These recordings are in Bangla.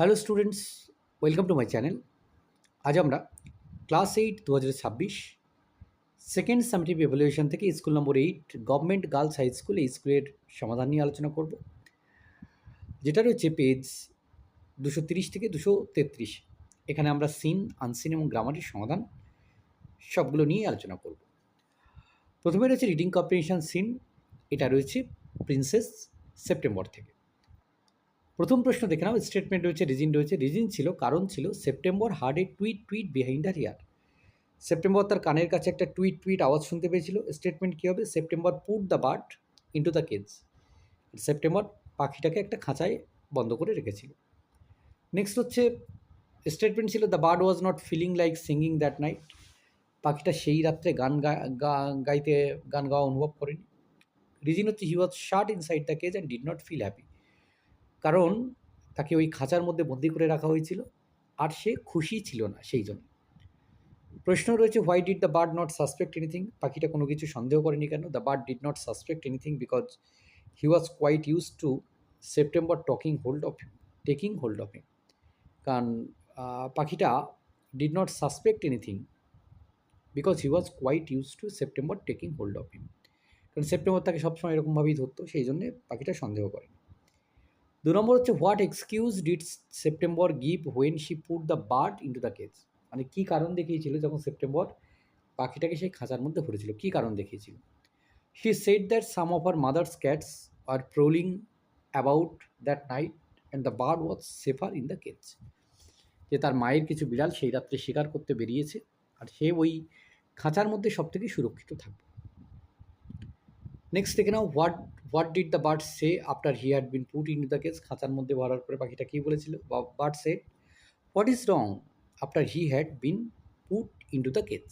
Hello students, welcome to my channel. আজ আমরা ক্লাস 8 2026 সেকেন্ড সামেটিভ এভালুয়েশন থেকে school number 8 government girls high school এই স্কুলের সমাধান নিয়ে আলোচনা করব, যেটা রয়েছে পেজ 230 থেকে 233। এখানে আমরা সিন, আনসিন এবং গ্রামারের সমাধান সবগুলো নিয়ে আলোচনা করব। প্রথমে রয়েছে রিডিং কম্প্রিহেনশন সিন। এটা রয়েছে প্রিন্সেস সেপ্টেম্বর থেকে। প্রথম প্রশ্ন দেখে নাও। স্টেটমেন্ট রয়েছে, রিজিন ছিল, কারণ ছিল সেপ্টেম্বর হার্ড এ টুইট বিহাইন্ড হার ইয়ার। সেপ্টেম্বর তার কানের কাছে একটা টুইট আওয়াজ শুনতে পেয়েছিল। স্টেটমেন্ট কী হবে? September put the bird into the cage. September পাখিটাকে একটা খাঁচায় বন্ধ করে রেখেছিল। নেক্সট হচ্ছে স্টেটমেন্ট ছিল, the bird was not feeling like singing that night. পাখিটা সেই রাত্রে গান গাওয়া অনুভব করেনি। রিজন হচ্ছে, he was shut inside the cage and did not feel happy. কারণ তাকে ওই খাঁচার মধ্যে বন্দি করে রাখা হয়েছিল আর সে খুশি ছিল না সেই জন্য। প্রশ্ন রয়েছে, why did the bird not suspect anything. পাখিটা কোনো কিছু সন্দেহ করেনি কেন? The bird did not suspect anything because he was quite use to September taking hold of him. কারণ পাখিটা did not suspect anything because he was quite use to September taking hold of him. কারণ সেপ্টেম্বর তাকে সবসময় এরকমভাবেই ধরতো, সেই জন্যে পাখিটা সন্দেহ করেনি। 2 নম্বর হচ্ছে, what excuse did September give when she put the bird into the cage. মানে কী কারণ দেখিয়েছিল যখন সেপ্টেম্বর পাখিটাকে সেই খাঁচার মধ্যে ভরেছিল? কী কারণ দেখিয়েছিল? She said that some of her mother's cats are prowling about that night and the bird was safer in the cage. যে তার মায়ের কিছু বিড়াল সেই রাত্রে শিকার করতে বেরিয়েছে আর সে ওই খাঁচার মধ্যে সব থেকে সুরক্ষিত থাকবে। নেক্সট দেখে নাও, what did the bird say after he had been put in the cage. খাঁচার মধ্যে ভরার পরে পাখিটা কী বলেছিল? Bird say, what is wrong after he had been put into the cage.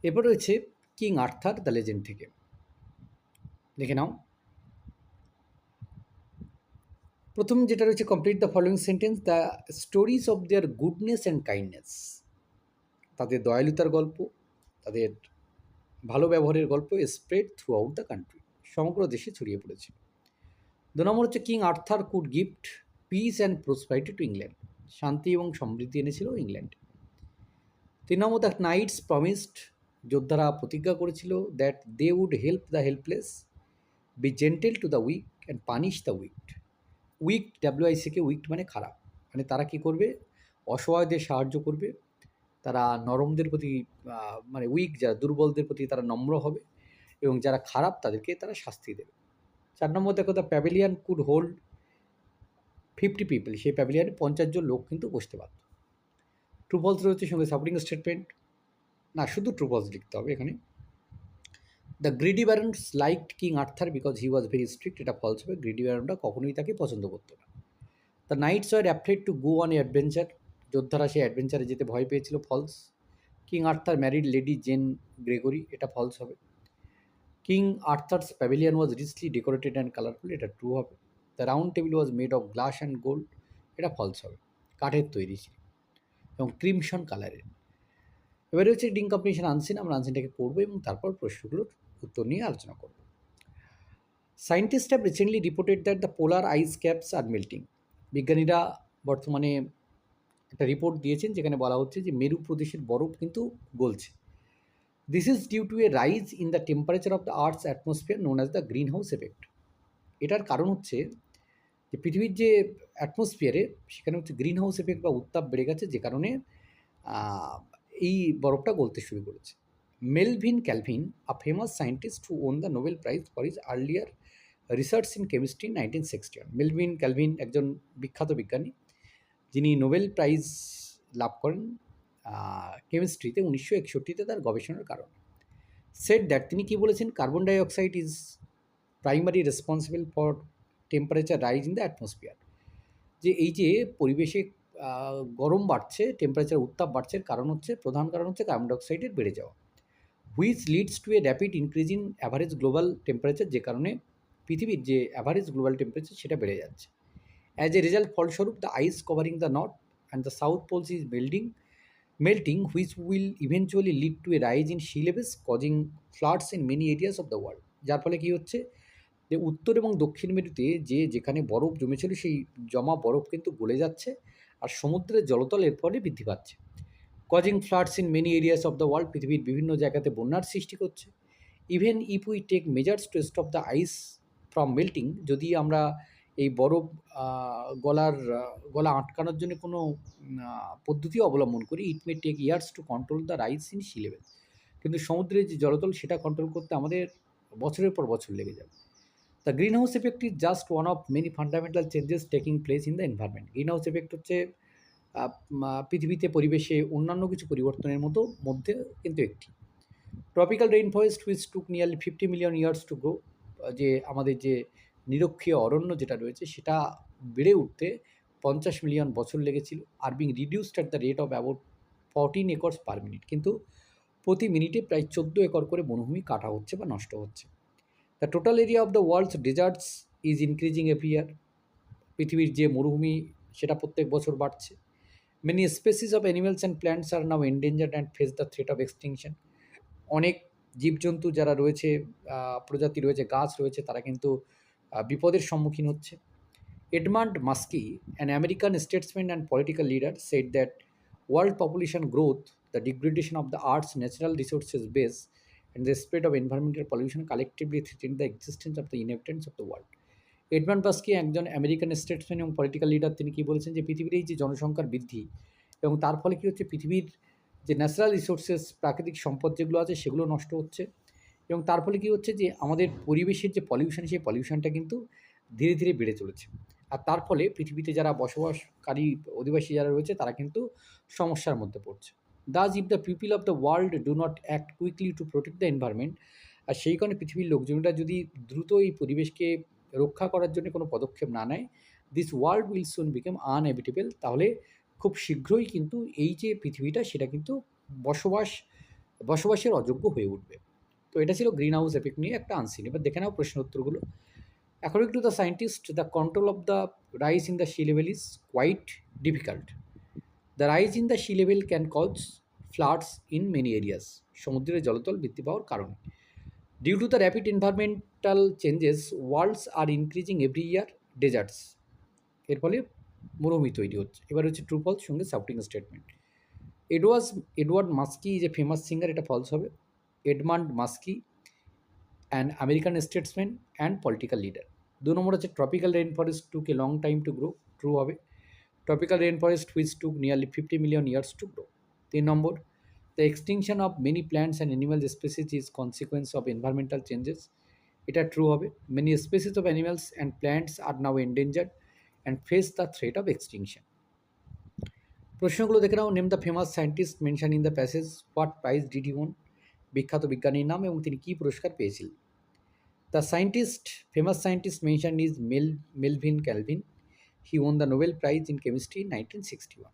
এরপর রয়েছে কিং আর্থার দ্য লেজেন্ড থেকে। দেখে নাও, প্রথম যেটা রয়েছে, complete the following sentence. The stories of their goodness and kindness. তাদের দয়ালুতার গল্প, তাদের ভালো ব্যবহারের গল্প spread through out the country, সমগ্র দেশে ছড়িয়ে পড়েছে। 2 নম্বর হচ্ছে, king Arthur could gift piece and prosperity to England. শান্তি এবং সমৃদ্ধি এনেছিল ইংল্যান্ডে। 3 নম্বর, দ্য নাইটস প্রমিসড। যোদ্ধারা প্রতিজ্ঞা করেছিল that they would help the helpless, be gentle to the weak and punish the wicked. Wicked, W I C K, wicked মানে খারাপ। মানে তারা কী করবে? অসহায়দের সাহায্য করবে, তারা নরমদের প্রতি মানে যারা দুর্বলদের প্রতি তারা নম্র হবে এবং যারা খারাপ তাদেরকে তারা শাস্তি দেবে। 4 নম্বর দেখো, the Pavilion could hold 50 people. সেই প্যাভিলিয়ানে 50 জন লোক কিন্তু বসতে পারত। ট্রু ফলস রয়েছে, সঙ্গে সাপোর্টিং স্টেটমেন্ট। না, শুধু ট্রু ফলস লিখতে হবে এখানে। The greedy barons liked king Arthur because he was very strict. এটা ফলস হবে, গ্রিডি ব্যারনরা কখনোই তাকে পছন্দ করতো না। The knights were afraid to go on a adventure. যোদ্ধারা সেই অ্যাডভেঞ্চারে যেতে ভয় পেয়েছিল, false. King Arthur married lady Jane Gregory, এটা ফলস হবে। King Arthur's pavilion was richly decorated and colourful, এটা ট্রু হবে। The round table was made of glass and gold, এটা ফলস হবে, কাঠের তৈরি ছিল এবং ক্রিমশন কালারের। এবারে হচ্ছে রিডিং কম্প্রিহেনশন আনসিন। আমরা আনসিনটাকে পড়বো এবং তারপর প্রশ্নগুলোর উত্তর নিয়ে আলোচনা করব। Scientist have recently reported that the polar ice caps are melting. বিজ্ঞানীরা বর্তমানে একটা রিপোর্ট দিয়েছেন যেখানে বলা হচ্ছে যে মেরু প্রদেশের বরফ কিন্তু গলছে। This is due to a rise in the temperature of the earth's atmosphere known as the greenhouse effect. এটার কারণ হচ্ছে যে পৃথিবীর যে অ্যাটমসফিয়ারে সেখানে হচ্ছে গ্রিন হাউস এফেক্ট বা উত্তাপ বেড়ে গেছে, যে কারণে এই বরফটা গলতে শুরু করেছে। Melvin Calvin, a famous scientist who won the Nobel prize for his earlier research in chemistry 1961। Melvin Calvin একজন বিখ্যাত বিজ্ঞানী যিনি নোবেল প্রাইজ লাভ করেন কেমিস্ট্রিতে 1961-তে তার গবেষণার কারণে। সেড দ্যাট, তিনি কী বলেছেন? Carbon dioxide is primary responsible for temperature rise in the atmosphere. যে এই যে পরিবেশে গরম বাড়ছে, টেম্পারেচার উত্তাপ বাড়ছে, প্রধান কারণ হচ্ছে কার্বন ডাইঅক্সাইডের বেড়ে যাওয়া। Which leads to A rapid increase in average global temperature, যে কারণে পৃথিবীর যে অ্যাভারেজ গ্লোবাল টেম্পারেচার সেটা বেড়ে যাচ্ছে। অ্যাজ এ রেজাল্ট, ফলস্বরূপ, the ice covering the north and the south poles is melting, which will eventually lead to a rise in sea levels, causing floods in many areas of the world. যার ফলে কী হচ্ছে? যে উত্তর এবং দক্ষিণ মেরুতে যেখানে বরফ জমেছিল সেই জমা বরফ কিন্তু গলে যাচ্ছে আর সমুদ্রের জলতল এর ফলে বৃদ্ধি পাচ্ছে, causing floods in many areas of the world, পৃথিবীর বিভিন্ন জায়গাতে বন্যার সৃষ্টি করছে। Even if we take measures to stop the ice from melting, যদি আমরা এই বরফ গলা আটকানোর জন্য কোনো পদ্ধতি অবলম্বন করি, it may take years to control the rise in sea level, কিন্তু সমুদ্রের যে জলতল সেটা কন্ট্রোল করতে আমাদের বছরের পর বছর লেগে যাবে। The greenhouse effect is just one of many fundamental changes taking place in the environment. Green house effect হচ্ছে পৃথিবীতে পরিবেশে অন্যান্য কিছু পরিবর্তনের মধ্যে কিন্তু একটি। Tropical rain forest which took nearly 50 million years to grow, যে আমাদের যে নিরক্ষীয় অরণ্য যেটা রয়েছে সেটা বেড়ে উঠতে 50 মিলিয়ন বছর লেগেছিল, are being reduced at the rate of about 14 acres per minute, কিন্তু প্রতি মিনিটে প্রায় 14 একর করে বনভূমি কাটা হচ্ছে বা নষ্ট হচ্ছে। The total area of the world's deserts is increasing every year, পৃথিবীর যে মরুভূমি সেটা প্রত্যেক বছর বাড়ছে। Many species of animals and plants are now endangered and face the threat of extinction. অনেক জীবজন্তু যারা রয়েছে, প্রজাতি রয়েছে, গাছ রয়েছে, তারা কিন্তু বিপদের সম্মুখীন হচ্ছে। Edmund Muskie, an American statesman and political leader, said that world population growth, the degradation of the Earth's natural resources base, and the spread of environmental pollution collectively threaten the existence of the inhabitants of the world. Edmund Muskie একজন আমেরিকান স্টেটসম্যান এবং পলিটিক্যাল লিডার। তিনি কি বলেছেন যে পৃথিবীর এই যে জনসংখ্যার বৃদ্ধি এবং তার ফলে কী হচ্ছে, পৃথিবীর যে ন্যাচারাল রিসোর্সেস, প্রাকৃতিক সম্পদ যেগুলো আছে সেগুলো নষ্ট হচ্ছে, এবং তার ফলে কী হচ্ছে যে আমাদের পরিবেশের যে পলিউশন সেই পলিউশনটা কিন্তু ধীরে ধীরে বেড়ে চলেছে, আর তার ফলে পৃথিবীতে যারা বসবাসকারী অধিবাসী যারা রয়েছে তারা কিন্তু সমস্যার মধ্যে পড়ছে। Thus if the people of the world do not act quickly to protect the environment, আর সেই কারণে পৃথিবীর লোকজনরা যদি দ্রুত এই পরিবেশকে রক্ষা করার জন্য কোনো পদক্ষেপ না নেয়, this world will soon become uninhabitable, তাহলে খুব শীঘ্রই কিন্তু এই যে পৃথিবীটা সেটা কিন্তু বসবাসের অযোগ্য হয়ে উঠবে। তো এটা ছিল গ্রিন হাউস এফেক্ট নিয়ে একটা আনসিন। এবার দেখে নাও প্রশ্ন উত্তরগুলো। According to the scientist, the control of the rise in the sea level is quite difficult. The rise in the sea level can cause floods in many areas. সমুদ্রের জলতল বৃদ্ধি পাওয়ার কারণে। Due to the rapid environmental changes, worlds are increasing every year, deserts. এর ফলে মরুভূমি তৈরি হচ্ছে। এবার হচ্ছে ট্রু ফলস সঙ্গে supporting statement. Edward Muskie is a famous singer, এটা ফলস হবে। Edmund Muskie an American statesman and political leader. 2 number হচ্ছে tropical rain forest took a long time to grow, true হবে। Tropical rain forest which took nearly 50 million years to grow. 3 number, the extinction of many plants and animal species is consequence of environmental changes, এটা ট্রু হবে। Many species of animals and plants are now endangered and face the threat of extinction. প্রশ্নগুলো দেখে নাও। Name the famous scientist mention in the passage, what prize did he won, বিখ্যাত বিজ্ঞানীর নাম এবং তিনি কী পুরস্কার পেয়েছিলেন। The famous scientist mentioned is Melvin Calvin. He won the Nobel Prize in Chemistry in 1961.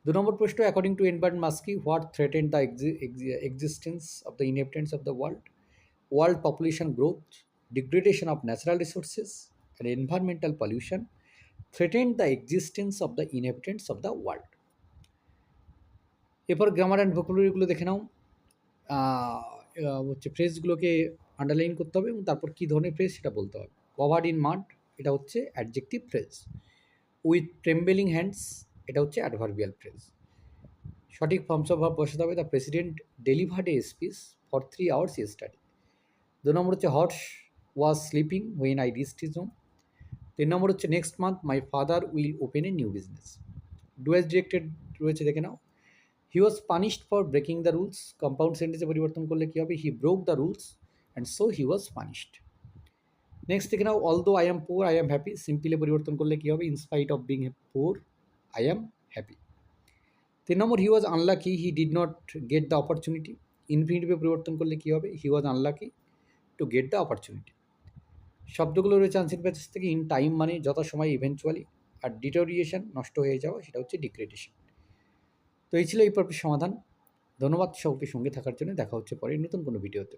2 নম্বর প্রশ্ন, according to Edmund Muskie, what threatened the existence of the inhabitants of the world? World population growth, degradation of natural resources, and environmental pollution threatened the existence of the inhabitants of the world. এরপর গ্রামার অ্যান্ড ভোকাবুলারিগুলো দেখে নাও। হচ্ছে ফ্রেজগুলোকে আন্ডারলাইন করতে হবে এবং তারপর কী ধরনের ফ্রেজ সেটা বলতে হবে। কভার্ড ইন মাড, এটা হচ্ছে adjective phrase. With trembling hands, এটা হচ্ছে অ্যাডভার্বিয়াল ফ্রেজ। সঠিক ফর্মস অফ ভার্ব বসাতে হবে। The president delivered a speech for 3 hours yesterday. 2 number হচ্ছে horse was sleeping when I reached his home. 3 number হচ্ছে next month my father will open a new business. Do as directed রয়েছে, দেখে নাও। He was punished for breaking the rules, compound সেন্টেন্সে পরিবর্তন করলে কী হবে, হি broke the rules and so he was punished. Next দেখে নাও, although I am poor I am happy, সিম্পলে পরিবর্তন করলে কী হবে, in spite of being poor I am happy. 3 number, he was unlucky he did not get the opportunity, ইনফিনিটিভে পরিবর্তন করলে কী হবে, he was unlucky to get the opportunity. শব্দগুলো রয়েছে আনসিন প্যাসেজ থেকে। ইন টাইম মানে যথাসময়, ইভেনচুয়ালি, আর ডিটোরিয়েশন নষ্ট হয়ে যাওয়া, সেটা হচ্ছে ডিগ্রেডেশন। তো এই ছিল এই পর্বের সমাধান। ধন্যবাদ সকলকে সঙ্গে থাকার জন্য। দেখা হচ্ছে পরে নতুন কোনো ভিডিওতে।